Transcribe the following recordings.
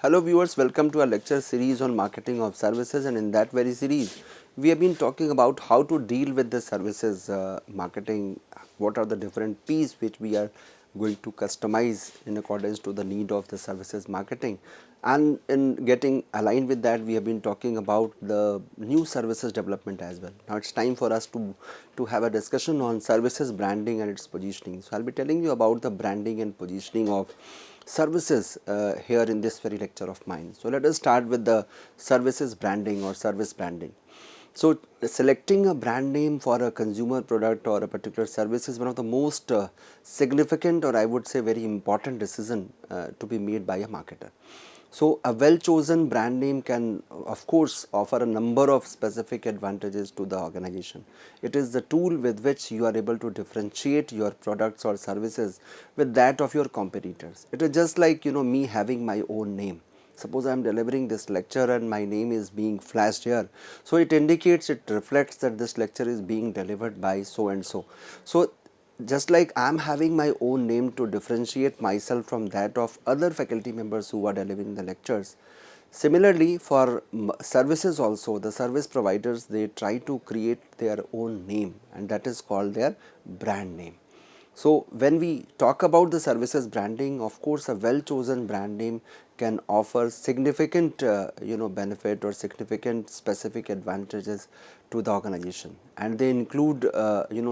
Hello viewers, welcome to our lecture series on marketing of services, and in that very series we have been talking about how to deal with the services marketing, what are the different P's which we are going to customize in accordance to the need of the services marketing, and in getting aligned with that we have been talking about the new services development as well. Now it's time for us to have a discussion on services branding and its positioning. So I'll be telling you about the branding and positioning of services here in this very lecture of mine. So let us start with the services branding or service branding. So selecting a brand name for a consumer product or a particular service is one of the most significant, or I would say very important decision to be made by a marketer. So a well chosen brand name can of course offer a number of specific advantages to the organization. It is the tool with which you are able to differentiate your products or services with that of your competitors. It is just like me having my own name. Suppose I am delivering this lecture and my name is being flashed here. So it indicates, it reflects that this lecture is being delivered by so and so. So just like I am having my own name to differentiate myself from that of other faculty members who are delivering the lectures. Similarly, for services also, the service providers, they try to create their own name, and that is called their brand name. So when we talk about the services branding, of course a well chosen brand name can offer significant benefit or significant specific advantages to the organization, and they include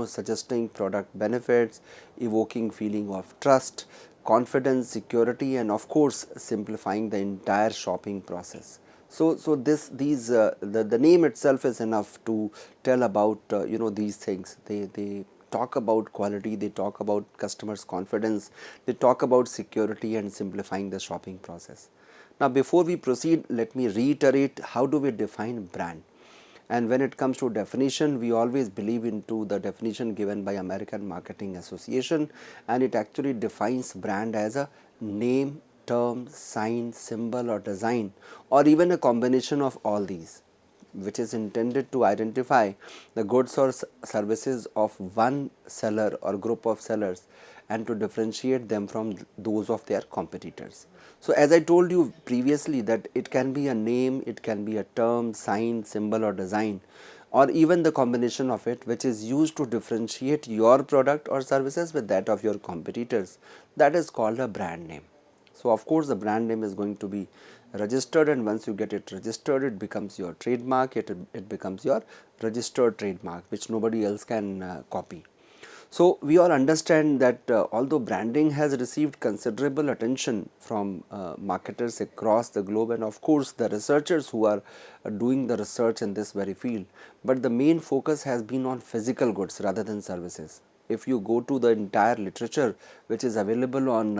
suggesting product benefits, evoking feeling of trust, confidence, security, and of course simplifying the entire shopping process. So the name itself is enough to tell about these things. They talk about quality, they talk about customers' confidence, they talk about security and simplifying the shopping process. Now before we proceed, let me reiterate how do we define brand. And when it comes to definition, we always believe into the definition given by American Marketing Association, and it actually defines brand as a name, term, sign, symbol or design, or even a combination of all these, which is intended to identify the goods or services of one seller or group of sellers and to differentiate them from those of their competitors. So as I told you previously that it can be a name, it can be a term, sign, symbol or design, or even the combination of it, which is used to differentiate your product or services with that of your competitors. That is called a brand name. So of course the brand name is going to be registered, and once you get it registered, it becomes your trademark, it becomes your registered trademark which nobody else can copy. So we all understand that although branding has received considerable attention from marketers across the globe, and of course the researchers who are doing the research in this very field, but the main focus has been on physical goods rather than services. If you go to the entire literature which is available on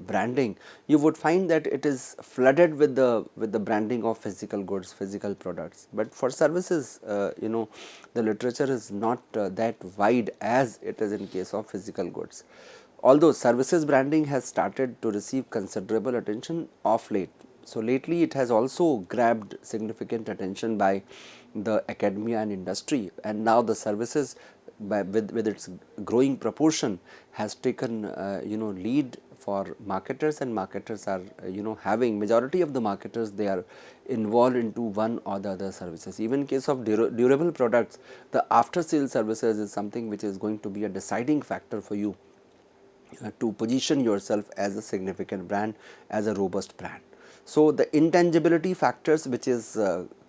branding, you would find that it is flooded with the branding of physical goods, physical products. But for services, the literature is not that wide as it is in case of physical goods. Although services branding has started to receive considerable attention of late. So lately it has also grabbed significant attention by the academia and industry, and now the services with its growing proportion has taken lead for marketers, and marketers are having majority of the marketers, they are involved into one or the other services. Even in case of durable products, the after sale services is something which is going to be a deciding factor for you to position yourself as a significant brand, as a robust brand. So the intangibility factors which is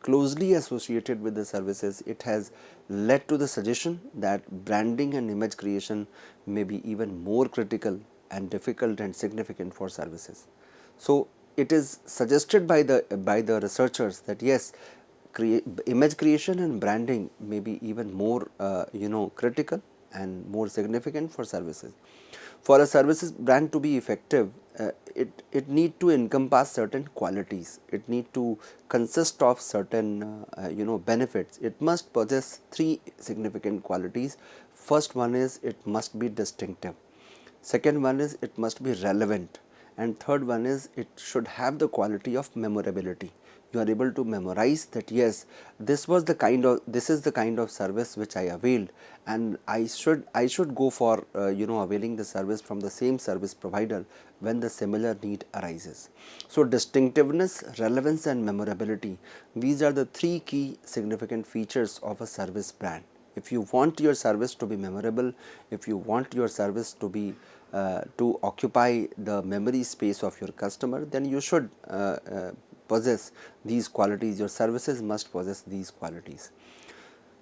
closely associated with the services, it has led to the suggestion that branding and image creation may be even more critical and difficult and significant for services. So it is suggested by the researchers that yes, image creation and branding may be even more critical and more significant for services. For a services brand to be effective, it need to encompass certain qualities. It need to consist of certain benefits. It must possess three significant qualities. First one is it must be distinctive. Second one is it must be relevant, and third one is it should have the quality of memorability. You are able to memorize that yes, this is the kind of service which I availed, and I should go for availing the service from the same service provider when the similar need arises. So distinctiveness, relevance and memorability, these are the three key significant features of a service brand. If you want your service to be memorable, if you want your service to be to occupy the memory space of your customer, then you should possess these qualities. Your services must possess these qualities.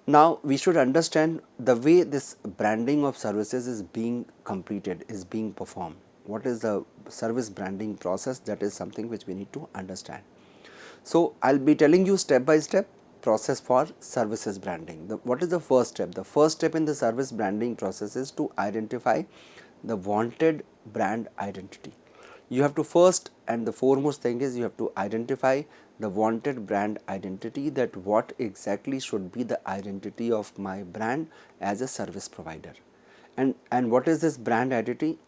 Now, we should understand the way this branding of services is being completed, is being performed. What is the service branding process? That is something which we need to understand. So, I will be telling you step by step process for services branding. What is the first step? The first step in the service branding process is to identify the wanted brand identity. You have to first and the foremost thing is you have to identify the wanted brand identity, that what exactly should be the identity of my brand as a service provider. And what is this brand identity?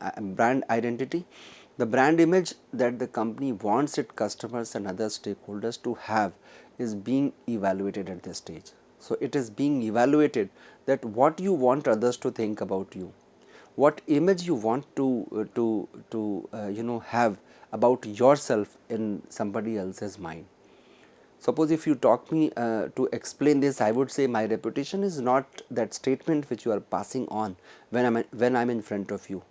The brand image that the company wants its customers and other stakeholders to have is being evaluated at this stage. So it is being evaluated that what you want others to think about you, what image you want to have about yourself in somebody else's mind. Suppose if you talk me to explain this, I would say my reputation is not that statement which you are passing on when I'm in front of you,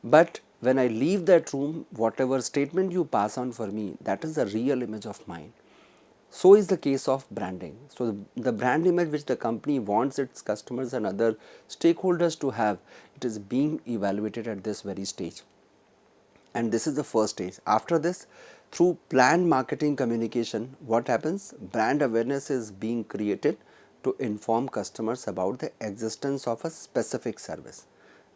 but when I leave that room, whatever statement you pass on for me, that is the real image of mine. So is the case of branding. So the brand image which the company wants its customers and other stakeholders to have, it is being evaluated at this very stage. And this is the first stage. After this, through planned marketing communication, what happens? Brand awareness is being created to inform customers about the existence of a specific service.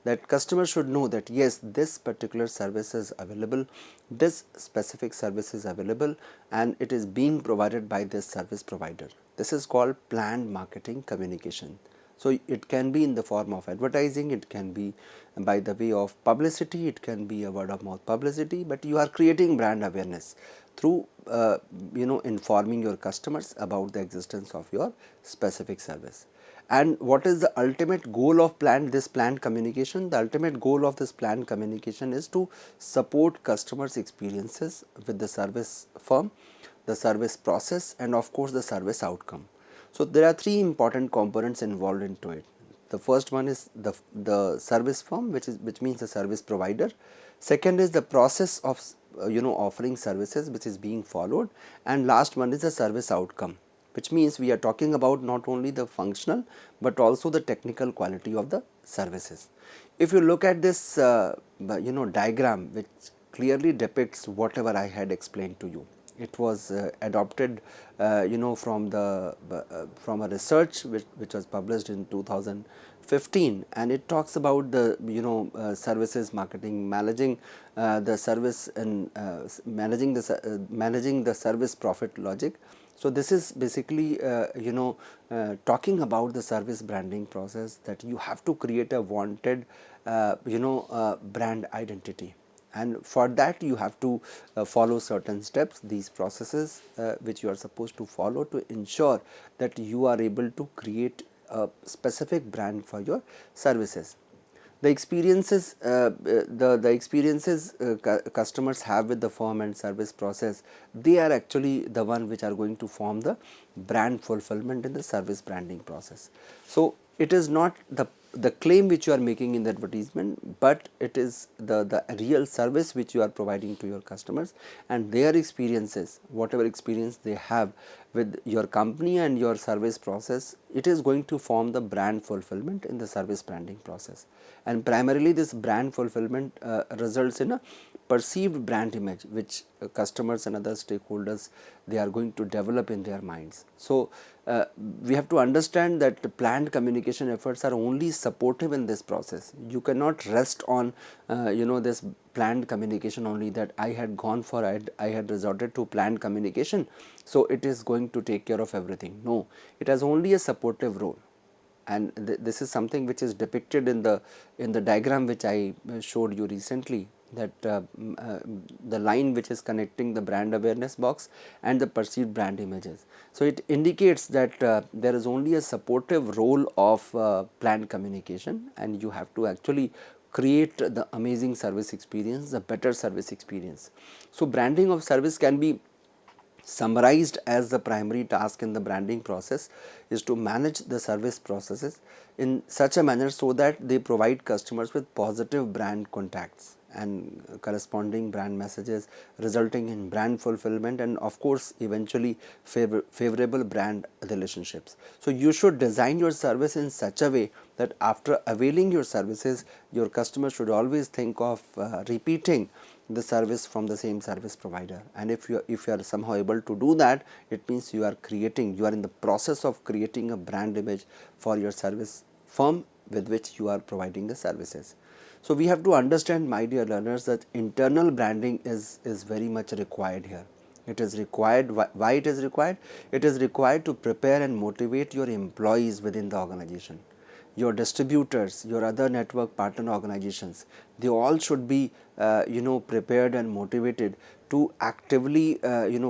That customer should know that yes, this particular service is available, this specific service is available, and it is being provided by this service provider. This is called planned marketing communication. So it can be in the form of advertising, it can be by the way of publicity, it can be a word of mouth publicity, but you are creating brand awareness through informing your customers about the existence of your specific service. And what is the ultimate goal of this planned communication? The ultimate goal of this planned communication is to support customers' experiences with the service firm, the service process, and of course the service outcome. So there are three important components involved into it. The first one is the service firm, which means the service provider. Second is the process of offering services which is being followed, and last one is the service outcome, which means we are talking about not only the functional but also the technical quality of the services. If you look at this diagram, which clearly depicts whatever I had explained to you, it was adopted from a research which was published in 2015, and it talks about the services marketing, managing the service and managing the service profit logic. So this is basically talking about the service branding process, that you have to create a wanted brand identity, and for that you have to follow certain steps, these processes which you are supposed to follow to ensure that you are able to create a specific brand for your services. The experiences customers have with the firm and service process, they are actually the one which are going to form the brand fulfillment in the service branding process. So it is not the claim which you are making in the advertisement, but it is the real service which you are providing to your customers, and their experiences, whatever experience they have with your company and your service process, it is going to form the brand fulfillment in the service branding process. And primarily this brand fulfillment results in a perceived brand image which customers and other stakeholders, they are going to develop in their minds. So we have to understand that the planned communication efforts are only supportive in this process. You cannot rest on this planned communication only, that I had resorted to planned communication, so it is going to take care of everything. No, it has only a supportive role, and this is something which is depicted in the diagram which I showed you recently, that the line which is connecting the brand awareness box and the perceived brand images. So it indicates that there is only a supportive role of planned communication, and you have to actually create the amazing service experience, the better service experience. So branding of service can be summarized as the primary task in the branding process is to manage the service processes in such a manner so that they provide customers with positive brand contacts and corresponding brand messages, resulting in brand fulfillment and of course eventually favorable brand relationships. So you should design your service in such a way that after availing your services, your customer should always think of repeating the service from the same service provider. And if you are somehow able to do that, it means you are in the process of creating a brand image for your service firm with which you are providing the services. So we have to understand, my dear learners, that internal branding is very much required here. It is required. Why it is required? It is required to prepare and motivate your employees within the organization, your distributors, your other network partner organizations. They all should be prepared and motivated to actively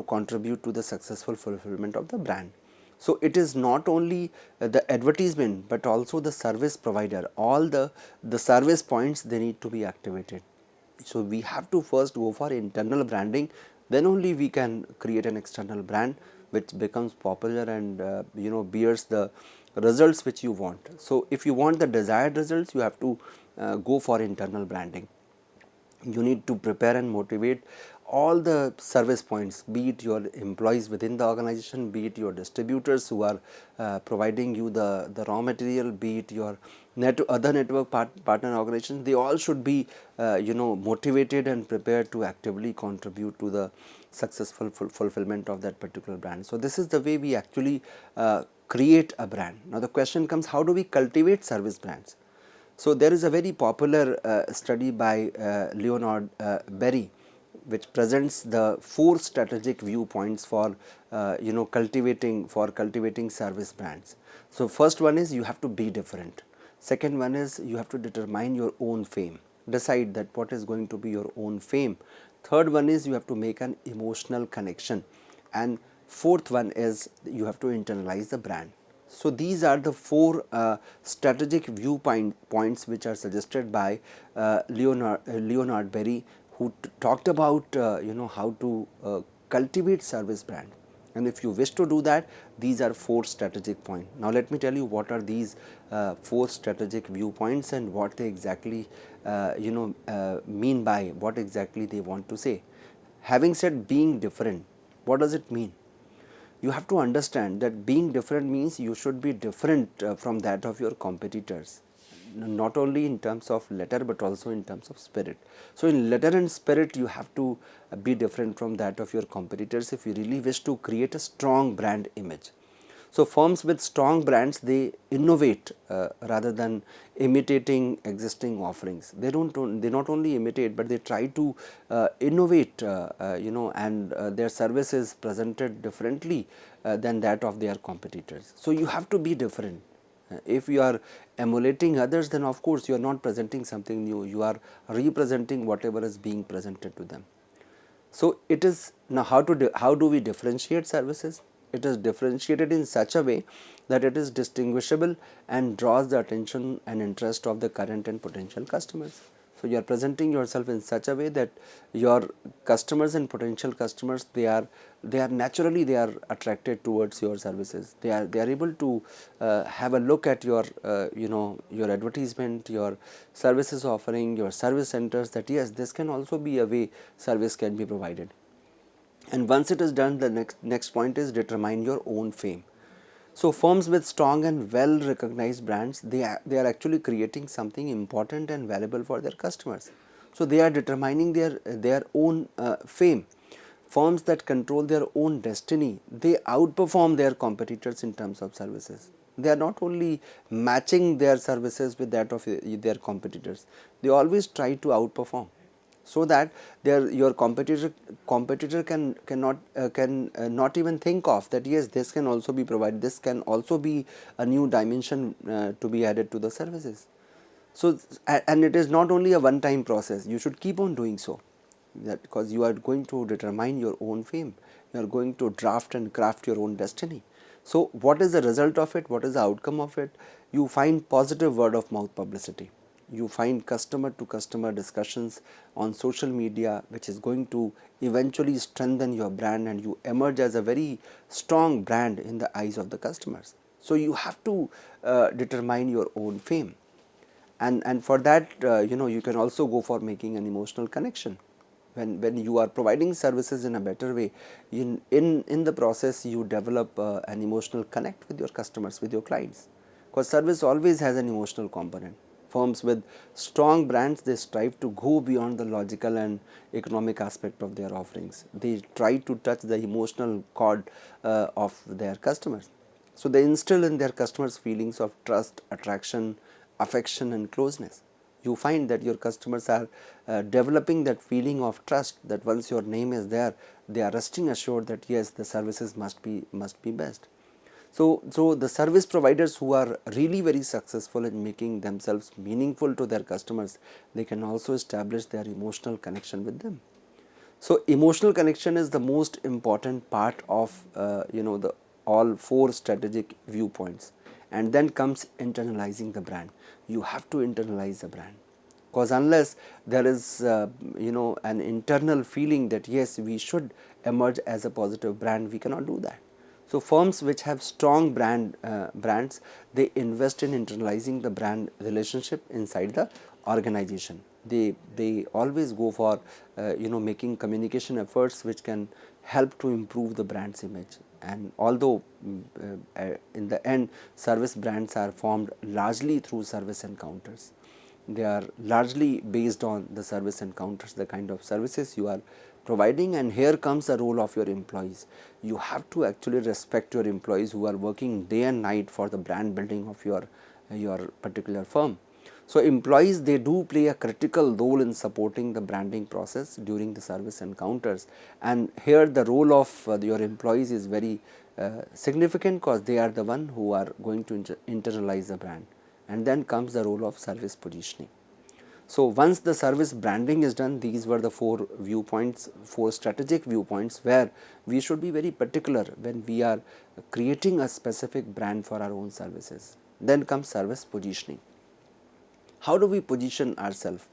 contribute to the successful fulfillment of the brand. So it is not only the advertisement but also the service provider, all the service points, they need to be activated. So we have to first go for internal branding, then only we can create an external brand which becomes popular and bears the results which you want. So if you want the desired results, you have to go for internal branding. You need to prepare and motivate all the service points, be it your employees within the organization, be it your distributors who are providing you the raw material, be it your other network partner organizations. They all should be motivated and prepared to actively contribute to the successful fulfillment of that particular brand. So this is the way we actually create a brand. Now the question comes, how do we cultivate service brands? So there is a very popular study by Leonard Berry, which presents the 4 strategic viewpoints for cultivating service brands. So first one is you have to be different. Second one is you have to determine your own fame. Decide that what is going to be your own fame. Third one is you have to make an emotional connection, and fourth one is you have to internalize the brand. So these are the 4 strategic viewpoints which are suggested by Leonard Berry, who talked about how to cultivate service brand. And if you wish to do that, these are 4 strategic points. Now let me tell you what are these 4 strategic viewpoints and what they exactly mean by what exactly they want to say. Having said being different, what does it mean? You have to understand that being different means you should be different from that of your competitors, not only in terms of letter but also in terms of spirit. So in letter and spirit you have to be different from that of your competitors if you really wish to create a strong brand image. So firms with strong brands, they innovate rather than imitating existing offerings. They not only imitate but they try to innovate and their service is presented differently than that of their competitors. So you have to be different. If you are emulating others, then of course you are not presenting something new, you are representing whatever is being presented to them. So it is now how do we differentiate services? It is differentiated in such a way that it is distinguishable and draws the attention and interest of the current and potential customers. So you are presenting yourself in such a way that your customers and potential customers, they are naturally they are attracted towards your services. They are able to have a look at your your advertisement, your services offering, your service centers, that yes, this can also be a way service can be provided. And once it is done, the next point is determine your own fame. So firms with strong and well recognized brands, they are actually creating something important and valuable for their customers. So they are determining their own fame. Firms that control their own destiny, they outperform their competitors in terms of services. They are not only matching their services with that of their competitors, they always try to outperform, so that your competitor can not even think of that yes, this can also be provided, this can also be a new dimension to be added to the services. So, and it is not only a one time process, you should keep on doing so, that because you are going to determine your own fame, you are going to draft and craft your own destiny. So what is the result of it, what is the outcome of it? You find positive word of mouth publicity, you find customer to customer discussions on social media, which is going to eventually strengthen your brand, and you emerge as a very strong brand in the eyes of the customers. So you have to determine your own fame, and for that, you can also go for making an emotional connection. When you are providing services in a better way, in the process you develop an emotional connect with your customers, with your clients, because service always has an emotional component. Firms with strong brands, they strive to go beyond the logical and economic aspect of their offerings. They try to touch the emotional chord of their customers. So they instill in their customers feelings of trust, attraction, affection and closeness. You find that your customers are developing that feeling of trust, that once your name is there, they are resting assured that yes, the services must be best. So the service providers who are really very successful in making themselves meaningful to their customers, they can also establish their emotional connection with them. So emotional connection is the most important part of the all four strategic viewpoints, and then comes internalizing the brand. You have to internalize the brand, because unless there is an internal feeling that yes, we should emerge as a positive brand, we cannot do that. So firms which have strong brands, they invest in internalizing the brand relationship inside the organization. They always go for making communication efforts which can help to improve the brand's image. And although in the end, service brands are formed largely through service encounters, they are largely based on the service encounters, the kind of services you are providing. And here comes the role of your employees. You have to actually respect your employees who are working day and night for the brand building of your particular firm. So employees, they do play a critical role in supporting the branding process during the service encounters, and here the role of your employees is very significant, because they are the one who are going to internalize the brand. And then comes the role of service positioning. So once the service branding is done, these were the four viewpoints, four strategic viewpoints, where we should be very particular when we are creating a specific brand for our own services. Then comes service positioning. How do we position ourselves?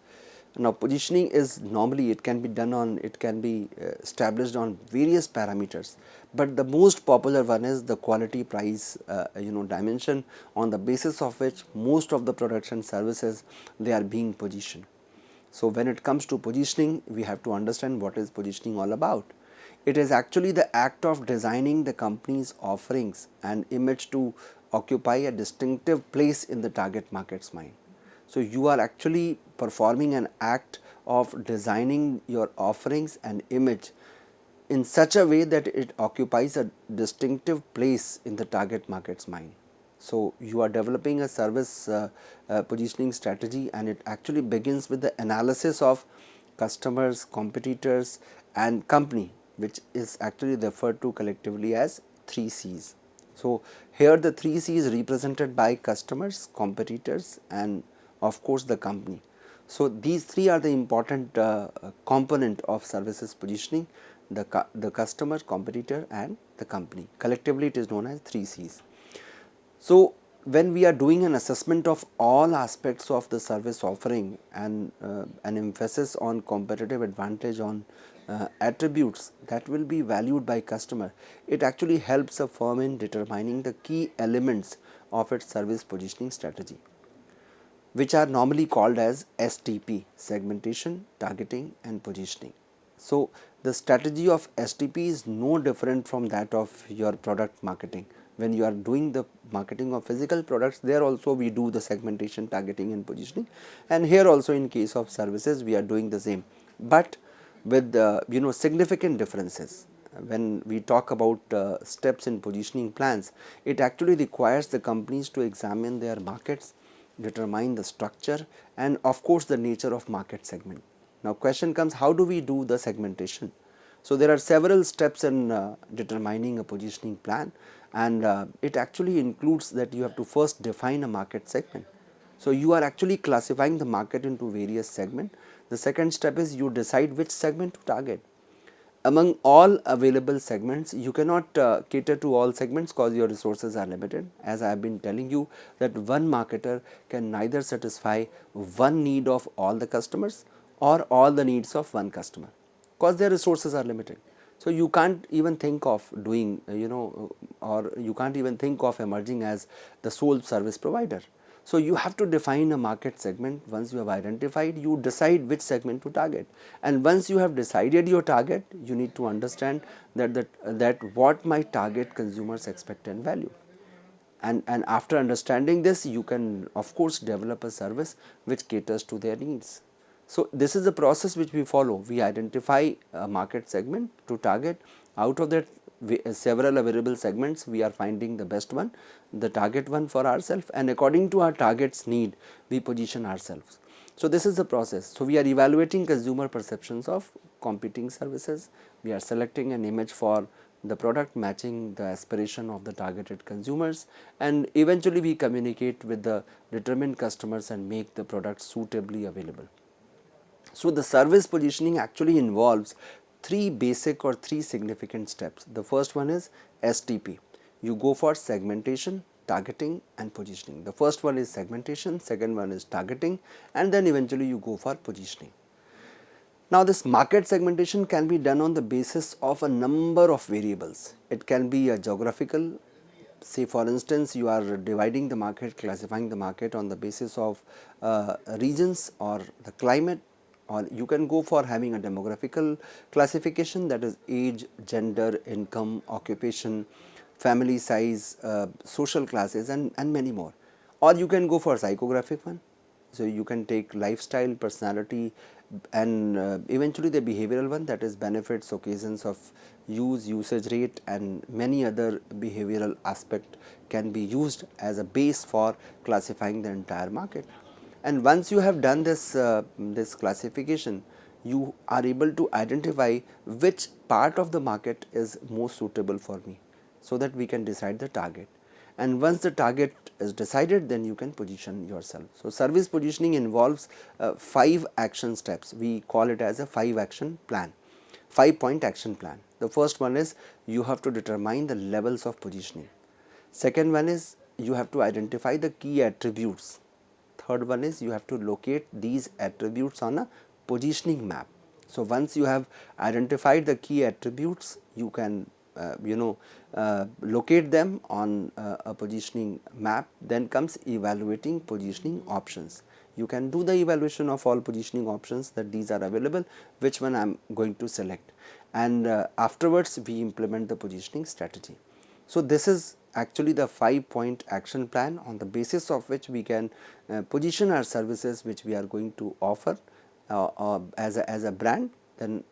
Now positioning is normally, it can be done on, it can be established on various parameters, but the most popular one is the quality price dimension, on the basis of which most of the products and services, they are being positioned. So when it comes to positioning, we have to understand what is positioning all about. It is actually the act of designing the company's offerings and image to occupy a distinctive place in the target market's mind. So you are actually performing an act of designing your offerings and image in such a way that it occupies a distinctive place in the target market's mind. So you are developing a service positioning strategy, and it actually begins with the analysis of customers, competitors and company, which is actually referred to collectively as 3 C's. So here the 3 C's represented by customers, competitors and of course the company. So these three are the important component of services positioning: the customer, competitor and the company. Collectively it is known as 3 C's. So when we are doing an assessment of all aspects of the service offering, and an emphasis on competitive advantage, on attributes that will be valued by customer, it actually helps a firm in determining the key elements of its service positioning strategy, which are normally called as STP: segmentation, targeting and positioning. So the strategy of STP is no different from that of your product marketing. When you are doing the marketing of physical products, there also we do the segmentation, targeting and positioning, and here also in case of services we are doing the same, but with significant differences. When we talk about steps in positioning plans, it actually requires the companies to examine their markets, determine the structure and of course the nature of market segment. Now question comes, how do we do the segmentation? So there are several steps in determining a positioning plan, and it actually includes that you have to first define a market segment. So you are actually classifying the market into various segments. The second step is you decide which segment to target. Among all available segments, you cannot cater to all segments because your resources are limited. As I have been telling you, that one marketer can neither satisfy one need of all the customers or all the needs of one customer, because their resources are limited. So you can't even think of doing, or you can't even think of emerging as the sole service provider. So you have to define a market segment. Once you have identified, you decide which segment to target. And once you have decided your target, you need to understand that what my target consumers expect and value. And after understanding this, you can of course develop a service which caters to their needs. So this is the process which we follow. We identify a market segment to target. Out of that several available segments, we are finding the best one, the target one for ourselves, and according to our target's need, we position ourselves. So this is the process. So we are evaluating consumer perceptions of competing services. We are selecting an image for the product matching the aspiration of the targeted consumers, and eventually we communicate with the determined customers and make the product suitably available. So the service positioning actually involves three basic or three significant steps. The first one is STP. You go for segmentation, targeting and positioning. The first one is segmentation, second one is targeting, and then eventually you go for positioning. Now this market segmentation can be done on the basis of a number of variables. It can be a geographical, say for instance you are dividing the market, classifying the market on the basis of regions or the climate, or you can go for having a demographical classification, that is age, gender, income, occupation, family size, social classes, and many more. Or you can go for psychographic one. So you can take lifestyle, personality, and eventually the behavioral one, that is benefits, occasions of use, usage rate, and many other behavioral aspect can be used as a base for classifying the entire market. And once you have done this classification, you are able to identify which part of the market is most suitable for me, so that we can decide the target. And once the target is decided, then you can position yourself. So service positioning involves 5 action steps. We call it as a 5-action plan, 5-point action plan. The first one is you have to determine the levels of positioning. Second one is you have to identify the key attributes. Third one is you have to locate these attributes on a positioning map. So once you have identified the key attributes, you can locate them on a positioning map. Then comes evaluating positioning options. You can do the evaluation of all positioning options, that these are available, which one I am going to select, and afterwards we implement the positioning strategy. So this is actually the 5-point action plan, on the basis of which we can position our services which we are going to offer as a brand. Then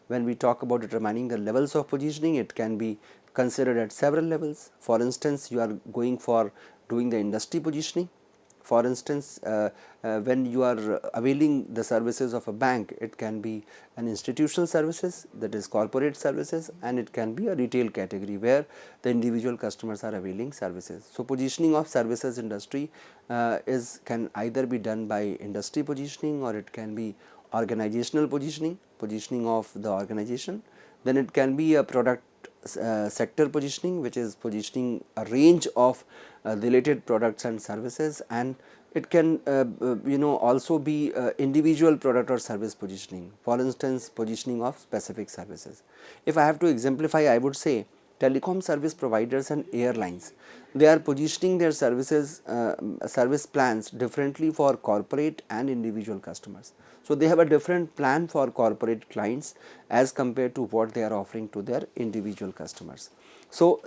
when we talk about determining the levels of positioning, it can be considered at several levels. For instance, you are going for doing the industry positioning. For instance, when you are availing the services of a bank, it can be an institutional services, that is corporate services, and it can be a retail category where the individual customers are availing services. So positioning of services industry can either be done by industry positioning, or it can be organizational positioning, positioning of the organization. Then it can be a product sector positioning, which is positioning a range of related products and services, and it can also be individual product or service positioning. For instance, positioning of specific services. If I have to exemplify, I would say telecom service providers and airlines, they are positioning their services service plans differently for corporate and individual customers. So they have a different plan for corporate clients as compared to what they are offering to their individual customers. So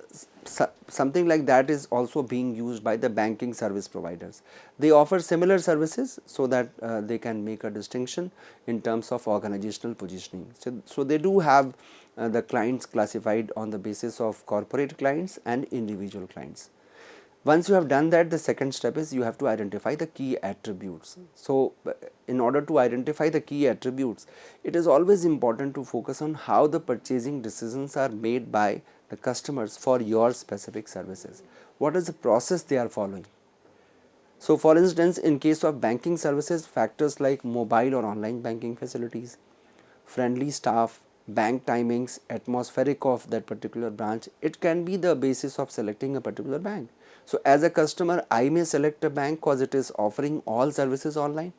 something like that is also being used by the banking service providers. They offer similar services so that they can make a distinction in terms of organizational positioning. So they do have the clients classified on the basis of corporate clients and individual clients. Once you have done that, the second step is you have to identify the key attributes. So in order to identify the key attributes, it is always important to focus on how the purchasing decisions are made by the customers for your specific services. What is the process they are following? So for instance, in case of banking services, factors like mobile or online banking facilities, friendly staff, bank timings, atmospheric of that particular branch, it can be the basis of selecting a particular bank. So as a customer, I may select a bank because it is offering all services online,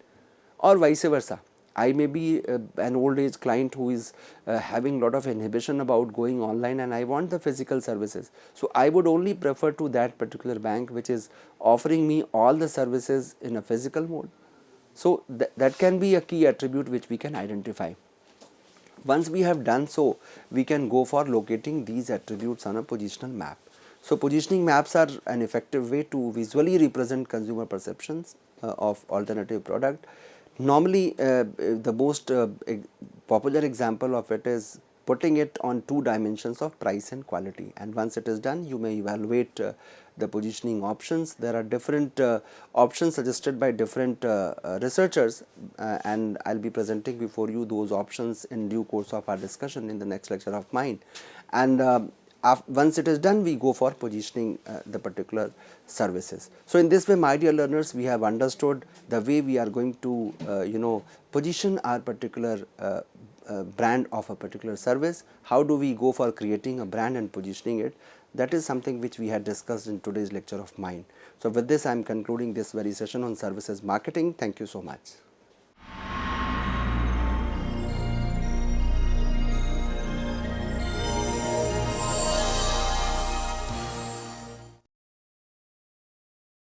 or vice versa. I may be an old age client who is having lot of inhibition about going online, and I want the physical services. So I would only prefer to that particular bank which is offering me all the services in a physical mode. So that can be a key attribute which we can identify. Once we have done so, we can go for locating these attributes on a positional map. So positioning maps are an effective way to visually represent consumer perceptions of alternative product. Normally, the most popular example of it is putting it on two dimensions of price and quality, and once it is done, you may evaluate the positioning options. There are different options suggested by different researchers, and I'll be presenting before you those options in due course of our discussion in the next lecture of mine. And once it is done, we go for positioning the particular services. So in this way, my dear learners, we have understood the way we are going to position our particular brand of a particular service. How do we go for creating a brand and positioning it? That is something which we had discussed in today's lecture of mine. So with this, I am concluding this very session on services marketing. Thank you so much.